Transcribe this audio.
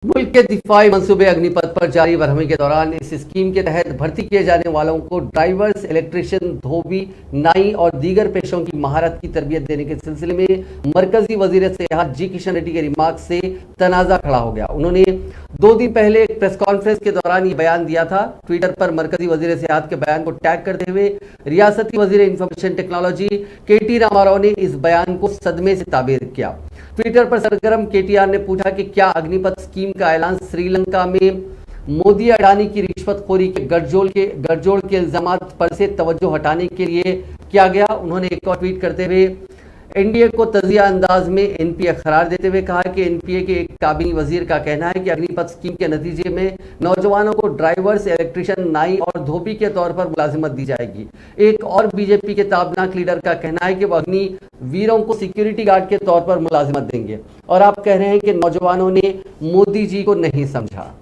मुल्क के दिफाई मंसूबे अग्निपथ पर जारी बरहमी के दौरान इस स्कीम के तहत भर्ती किए जाने वालों को ड्राइवर्स, इलेक्ट्रिशियन, धोबी, नाई और दीगर पेशों की महारत की तरबियत देने के सिलसिले में मरकजी वजीर सेहत जी किशन रेड्डी के रिमार्क से तनाजा खड़ा हो गया। उन्होंने 2 दिन पहले एक प्रेस कॉन्फ्रेंस के दौरान ये बयान दिया था। ट्विटर पर मरकजी वजीर सेहत के बयान को टैग करते हुए रियासती वजीर इंफॉर्मेशन टेक्नोलॉजी KT रामाराव ने इस बयान को सदमे से ताबीर किया। ट्विटर पर सरगर्म KTR ने पूछा कि क्या अग्निपथ स्कीम का ऐलान श्रीलंका में मोदी अडानी की रिश्वतखोरी के गठजोड़ के इल्जामात पर से तवज्जो हटाने के लिए किया गया। उन्होंने एक और ट्वीट करते हुए NDA को तजिया अंदाज में NPA करार देते हुए कहा कि NPA के एक काबीनी वजीर का कहना है कि अग्निपथ स्कीम के नतीजे में नौजवानों को ड्राइवर्स, इलेक्ट्रिशियन, नाई और धोबी के तौर पर मुलाजिमत दी जाएगी। एक और BJP के ताबनाक लीडर का कहना है कि वो अग्नि वीरों को सिक्योरिटी गार्ड के तौर पर मुलाजिमत देंगे। और आप कह रहे हैं कि नौजवानों ने मोदी जी को नहीं समझा।